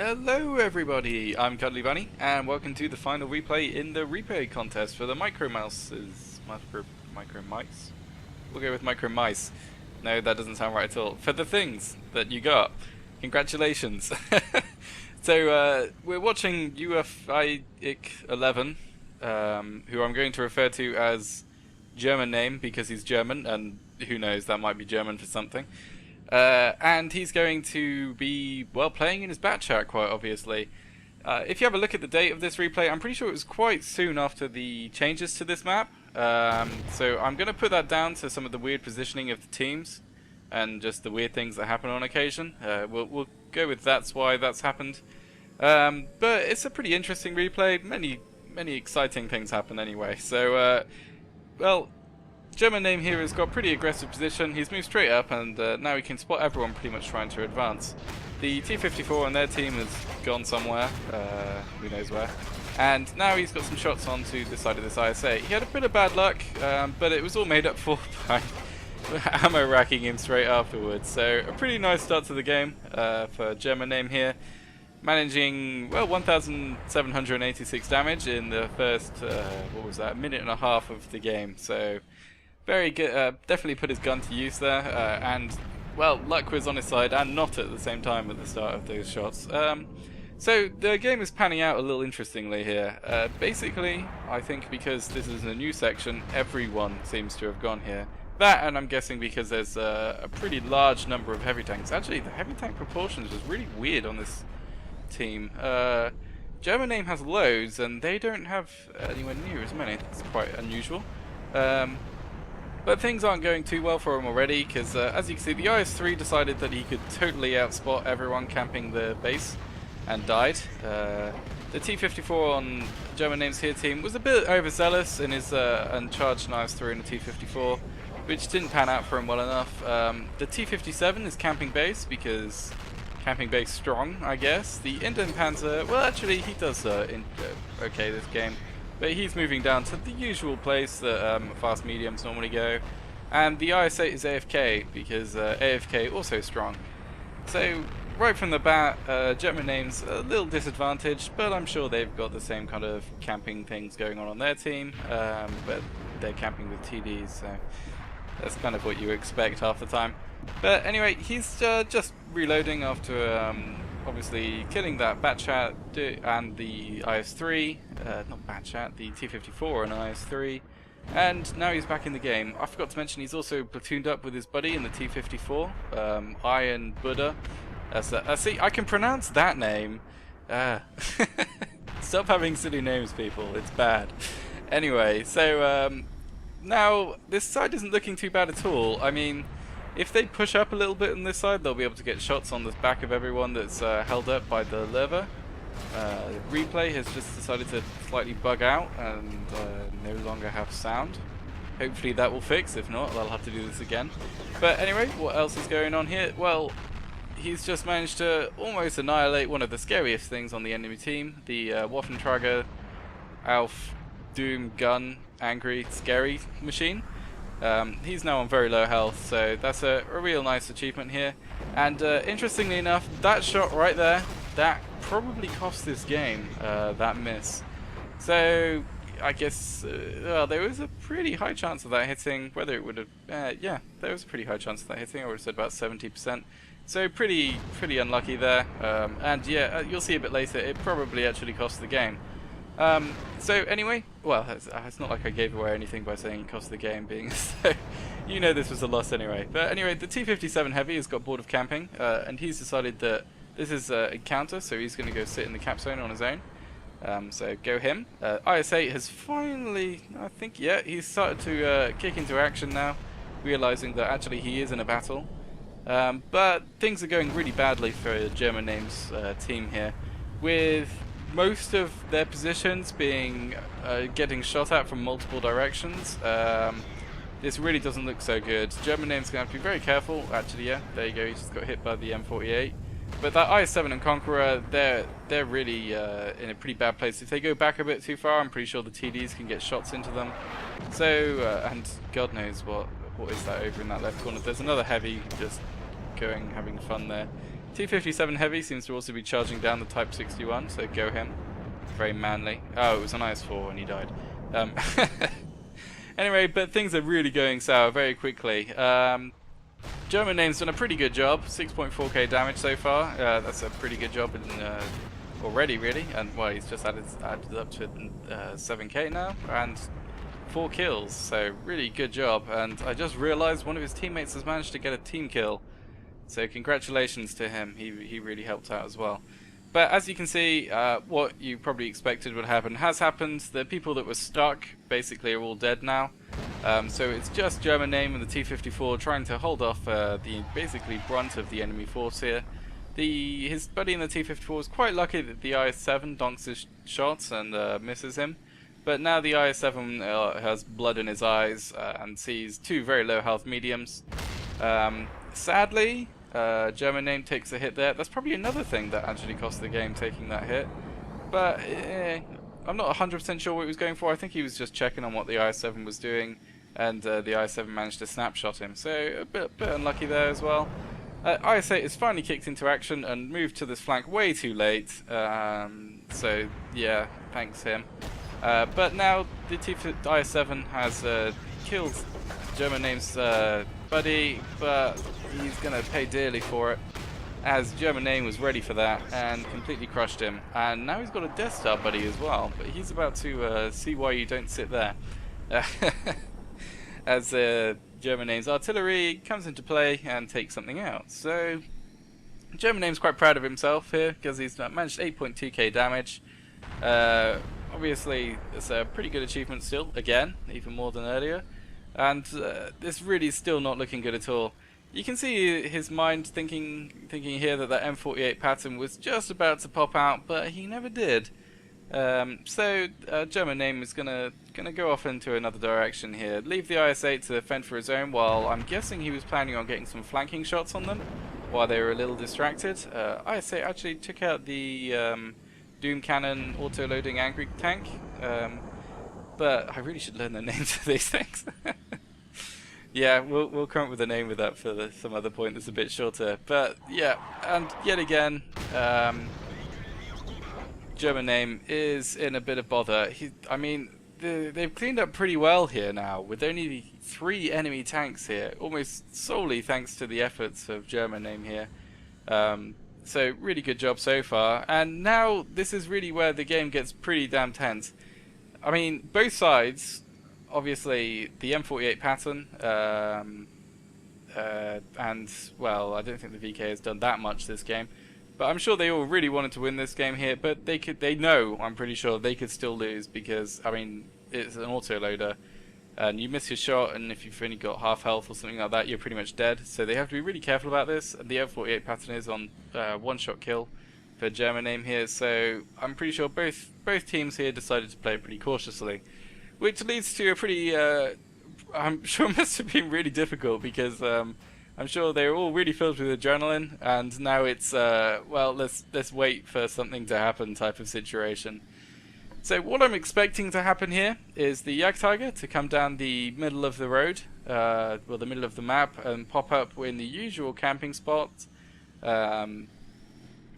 Hello everybody, I'm Cuddly Bunny, and welcome to the final replay in the replay contest for the Micro Mice? We'll go with Micro Mice. No, that doesn't sound right at all. For the things that you got. Congratulations. So, we're watching UFI 11, who I'm going to refer to as German name because he's German, and who knows, that might be German for something. And he's going to be, well, playing in his bat chat, quite obviously. If you have a look at the date of this replay, I'm pretty sure it was quite soon after the changes to this map. So I'm going to put that down to some of the weird positioning of the teams and just the weird things that happen on occasion. We'll go with that's why that's happened. But it's a pretty interesting replay. Many exciting things happen anyway. So, well, German name here has got pretty aggressive position. He's moved straight up, and now he can spot everyone pretty much trying to advance. The T-54 on their team has gone somewhere, who knows where, and now he's got some shots onto the side of this ISA. He had a bit of bad luck, but it was all made up for by ammo racking him straight afterwards. So a pretty nice start to the game for German name here, managing, well, 1,786 damage in the first, what was that, minute and a half of the game. So very good, definitely put his gun to use there, and, well, luck was on his side and not at the same time at the start of those shots. So the game is panning out a little interestingly here. Basically, I think because this is a new section, everyone seems to have gone here. That, and I'm guessing because there's a pretty large number of heavy tanks. Actually, the heavy tank proportions is really weird on this team. German name has loads, and they don't have anywhere near as many. It's quite unusual. But things aren't going too well for him already, because as you can see, the IS-3 decided that he could totally outspot everyone camping the base, and died. The T-54 on German name's here team was a bit overzealous in his and charged an IS-3 and a T-54, which didn't pan out for him well enough. The T-57 is camping base, because camping base strong, I guess. The Inden Panzer, well, actually he does okay this game. But he's moving down to the usual place that fast mediums normally go. And the IS-8 is AFK, because AFK also strong. So, right from the bat, German name's a little disadvantaged, but I'm sure they've got the same kind of camping things going on their team. But they're camping with TDs, so that's kind of what you expect half the time. But anyway, he's just reloading after obviously killing that Batchat and the IS-3, not Batchat, the T-54 and IS-3, and now he's back in the game. I forgot to mention he's also platooned up with his buddy in the T-54, Iron Buddha. See, I can pronounce that name. Stop having silly names, people, it's bad. Anyway, so now this side isn't looking too bad at all. I mean, if they push up a little bit on this side, they'll be able to get shots on the back of everyone that's held up by the lever. Replay has just decided to slightly bug out and no longer have sound. Hopefully that will fix. If not, they'll have to do this again. But anyway, what else is going on here? Well, he's just managed to almost annihilate one of the scariest things on the enemy team, the Waffentrager Auf Doom Gun Angry Scary machine. He's now on very low health, so that's a real nice achievement here. And interestingly enough, that shot right there, that probably cost this game, that miss. So I guess, well, there was a pretty high chance of that hitting. Whether it would have, yeah, there was a pretty high chance of that hitting. I would have said about 70%. So pretty unlucky there. And yeah, you'll see a bit later, it probably actually cost the game. So anyway, well, it's not like I gave away anything by saying it cost the game, being so you know this was a loss anyway. But anyway, the T-57 Heavy has got bored of camping, and he's decided that this is a counter, so he's going to go sit in the cap zone on his own. So go him. IS-8 has finally, I think, yeah, he's started to kick into action now, realizing that actually he is in a battle. But things are going really badly for German name's team here, with most of their positions being getting shot at from multiple directions. This really doesn't look so good. German name's going to have to be very careful. Actually, yeah, there you go, he just got hit by the M48. But that IS-7 and Conqueror, they're really in a pretty bad place. If they go back a bit too far, I'm pretty sure the TDs can get shots into them. So, and God knows what is that over in that left corner. There's another heavy just having fun there. T-57 Heavy seems to also be charging down the Type 61, so go him. Very manly. Oh, it was an IS-4 and he died. Anyway, but things are really going sour very quickly. German name's done a pretty good job, 6.4k damage so far. That's a pretty good job already, really. And well, he's just added up to 7k now and 4 kills. So really good job. And I just realised one of his teammates has managed to get a team kill. So congratulations to him. He really helped out as well. But as you can see, what you probably expected would happen has happened. The people that were stuck basically are all dead now. So it's just German name and the T-54 trying to hold off the basically brunt of the enemy force here. His buddy in the T-54 was quite lucky that the IS-7 donks his shots and misses him. But now the IS-7 has blood in his eyes and sees 2 very low health mediums. Sadly, German name takes a hit there. That's probably another thing that actually cost the game, taking that hit. But I'm not 100% sure what he was going for. I think he was just checking on what the IS-7 was doing, and the IS-7 managed to snapshot him. So a bit unlucky there as well. IS-8 has finally kicked into action and moved to this flank way too late. So yeah, thanks him. But now the IS-7 has killed German name's buddy, but he's going to pay dearly for it, as German name was ready for that and completely crushed him. And now he's got a Death Star buddy as well, but he's about to see why you don't sit there. As German name's artillery comes into play and takes something out. So German name's quite proud of himself here, because he's managed 8.2k damage. Obviously it's a pretty good achievement still, again, even more than earlier. And this really is still not looking good at all. You can see his mind thinking here that M48 pattern was just about to pop out, but he never did. So German name is gonna go off into another direction here. Leave the IS-8 to fend for his own, while I'm guessing he was planning on getting some flanking shots on them while they were a little distracted. IS-8 actually took out the Doom Cannon auto-loading angry tank. But I really should learn the names of these things. Yeah, we'll come up with a name with that for some other point that's a bit shorter. But yeah, and yet again, German name is in a bit of bother. I mean, they've cleaned up pretty well here now, with only 3 enemy tanks here, almost solely thanks to the efforts of German name here. So really good job so far. And now this is really where the game gets pretty damn tense. I mean, both sides, obviously, the M48 pattern, and, well, I don't think the VK has done that much this game, but I'm sure they all really wanted to win this game here, but they know, I'm pretty sure, they could still lose, because, I mean, it's an autoloader, and you miss your shot, and if you've only got half health or something like that, you're pretty much dead, so they have to be really careful about this, and the M48 pattern is on one-shot kill for German name here, so I'm pretty sure both teams here decided to play pretty cautiously, which leads to a pretty I'm sure it must have been really difficult, because I'm sure they were all really filled with adrenaline, and now it's well, let's wait for something to happen type of situation. So what I'm expecting to happen here is the Jagdtiger to come down the middle of the road, well, the middle of the map, and pop up in the usual camping spot.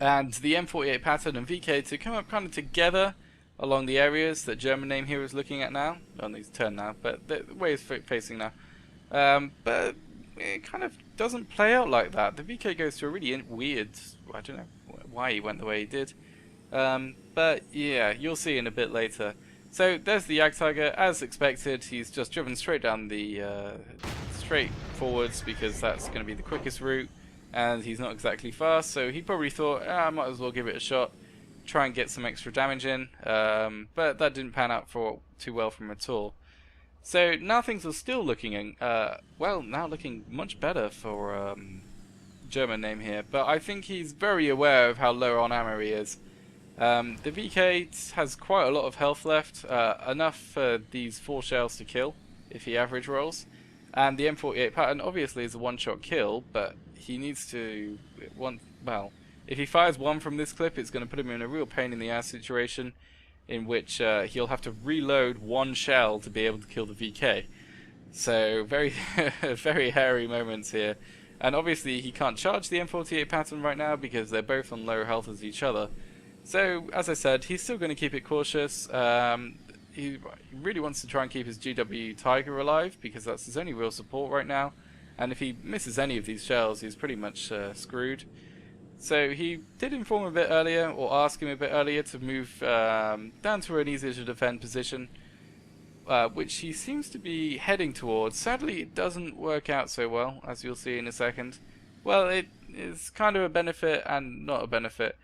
And the M48 pattern and VK to come up kind of together along the areas that German name here is looking at now. On his turn now, but the way it's facing now. But it kind of doesn't play out like that. The VK goes to a really weird, I don't know why he went the way he did. But yeah, you'll see in a bit later. So there's the Jagdtiger, as expected. He's just driven straight down the straight forwards, because that's going to be the quickest route. And he's not exactly fast, so he probably thought, I might as well give it a shot, try and get some extra damage in, but that didn't pan out too well for him at all. So now things are still looking, well, now looking much better for German name here, but I think he's very aware of how low on ammo he is. The VK has quite a lot of health left, enough for these 4 shells to kill if he average rolls, and the M48 pattern obviously is a one-shot kill, but he needs to, well, if he fires 1 from this clip, it's going to put him in a real pain in the ass situation, in which he'll have to reload 1 shell to be able to kill the VK. So very, very hairy moments here. And obviously he can't charge the M48 Patton right now because they're both on lower health as each other. So, as I said, he's still going to keep it cautious. He really wants to try and keep his GW Tiger alive because that's his only real support right now. And if he misses any of these shells, he's pretty much screwed. So he did inform a bit earlier, or ask him a bit earlier, to move down to an easier to defend position, which he seems to be heading towards. Sadly, it doesn't work out so well, as you'll see in a second. Well, it is kind of a benefit and not a benefit.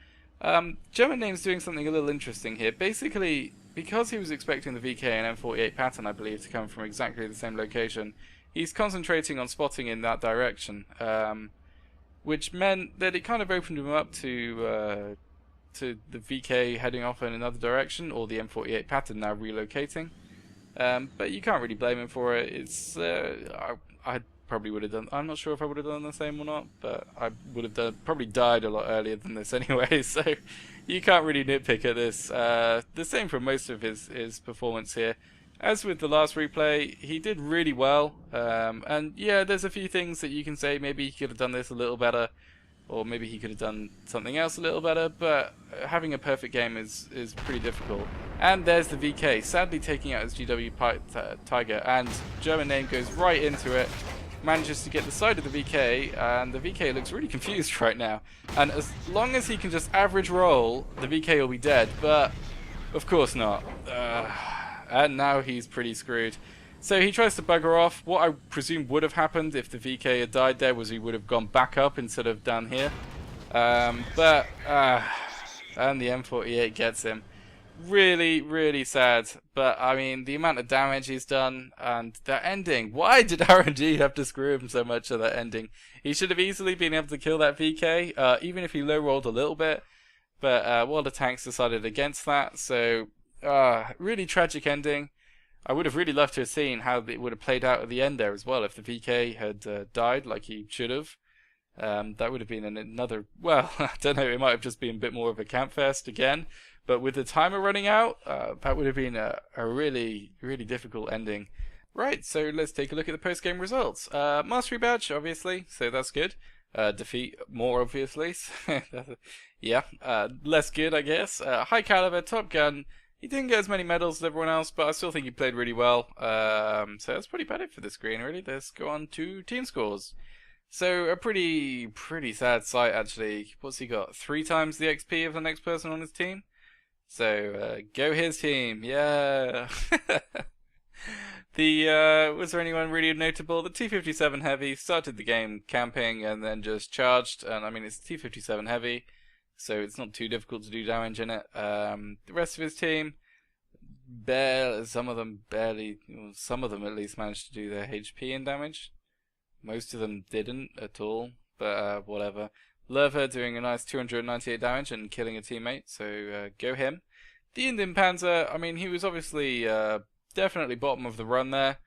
German Name's doing something a little interesting here. Basically, because he was expecting the VK and M48 Patton, I believe, to come from exactly the same location, he's concentrating on spotting in that direction. Which meant that it kind of opened him up to the VK heading off in another direction, or the M48 Patton now relocating. But you can't really blame him for it. It's I probably would have done. I'm not sure if I would have done the same or not, but I would have probably died a lot earlier than this anyway. So you can't really nitpick at this. The same for most of his performance here. As with the last replay, he did really well, and yeah, there's a few things that you can say maybe he could have done this a little better, or maybe he could have done something else a little better, but having a perfect game is pretty difficult. And there's the VK, sadly taking out his GW Tiger, and German Name goes right into it, manages to get the side of the VK, and the VK looks really confused right now. And as long as he can just average roll, the VK will be dead, but of course not. And now he's pretty screwed. So he tries to bugger off. What I presume would have happened if the VK had died there was he would have gone back up instead of down here. And the M48 gets him. Really, really sad. But, I mean, the amount of damage he's done and that ending. Why did RNG have to screw him so much of that ending? He should have easily been able to kill that VK, even if he low-rolled a little bit. But World of Tanks decided against that, so really tragic ending. I would have really loved to have seen how it would have played out at the end there as well if the VK had died like he should have. That would have been another, well, I don't know, it might have just been a bit more of a campfest again. But with the timer running out, that would have been a really, really difficult ending. Right, so let's take a look at the post-game results. Mastery badge, obviously, so that's good. Defeat, more obviously. Yeah, less good, I guess. High caliber, top gun. He didn't get as many medals as everyone else, but I still think he played really well. So that's pretty about it for the screen, really. Let's go on to team scores. So a pretty sad sight, actually. What's he got? 3 times the XP of the next person on his team? So, go his team, yeah! Was there anyone really notable? The T-57 Heavy started the game camping and then just charged, and I mean it's T-57 Heavy, so it's not too difficult to do damage in it. The rest of his team, some of them at least managed to do their HP and damage. Most of them didn't at all, but whatever. Lerva doing a nice 298 damage and killing a teammate, so go him. The Indian Panzer, I mean, he was obviously definitely bottom of the run there.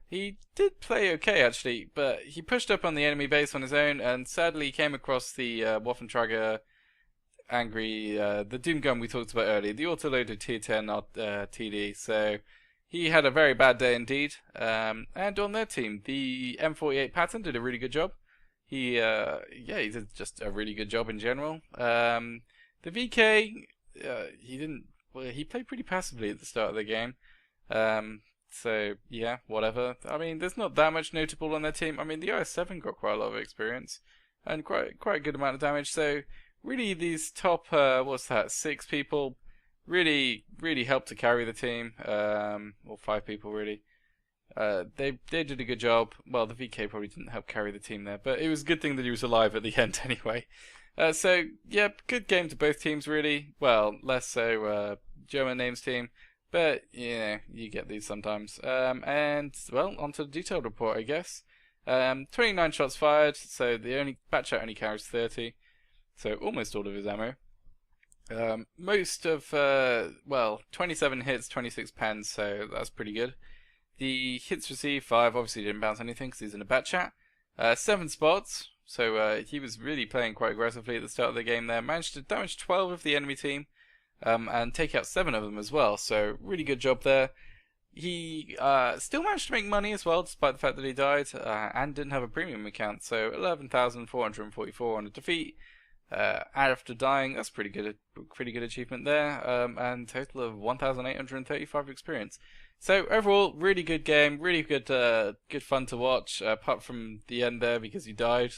He did play okay, actually, but he pushed up on the enemy base on his own, and sadly came across the Waffentrager Angry, the Doom Gun we talked about earlier, the autoloader Tier 10 TD, so he had a very bad day indeed. And on their team, the M48 Patton did a really good job. He did just a really good job in general. The VK, he played pretty passively at the start of the game. So, yeah, whatever. I mean, there's not that much notable on their team. I mean, the IS-7 got quite a lot of experience and quite a good amount of damage. So, really, these top, 6 people really helped to carry the team. Or 5 people, really. They did a good job. Well, the VK probably didn't help carry the team there, but it was a good thing that he was alive at the end anyway. So, yeah, good game to both teams, really. Well, less so German Names team, but, yeah, you get these sometimes. And, well, onto the detailed report, I guess. 29 shots fired, so the Batchat only carries 30, so almost all of his ammo. Most of, 27 hits, 26 pens, so that's pretty good. The hits received, 5, obviously didn't bounce anything because he's in a Batchat. 7 spots, so he was really playing quite aggressively at the start of the game there. Managed to damage 12 of the enemy team, and take out 7 of them as well, so really good job there. he still managed to make money as well, despite the fact that he died, and didn't have a premium account. So 11,444 on a defeat. After dying, that's pretty good achievement there, and total of 1,835 experience. So overall, really good game, really good fun to watch. Apart from the end there because you died.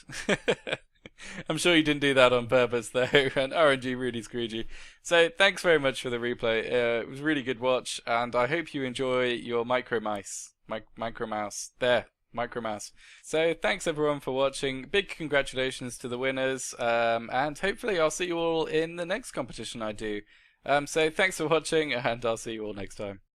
I'm sure you didn't do that on purpose though, and RNG really screwed you. So thanks very much for the replay. It was a really good watch, and I hope you enjoy your micro mouse. Micro mouse. There. Micro mouse. So thanks everyone for watching. Big congratulations to the winners, and hopefully I'll see you all in the next competition I do. So thanks for watching, and I'll see you all next time.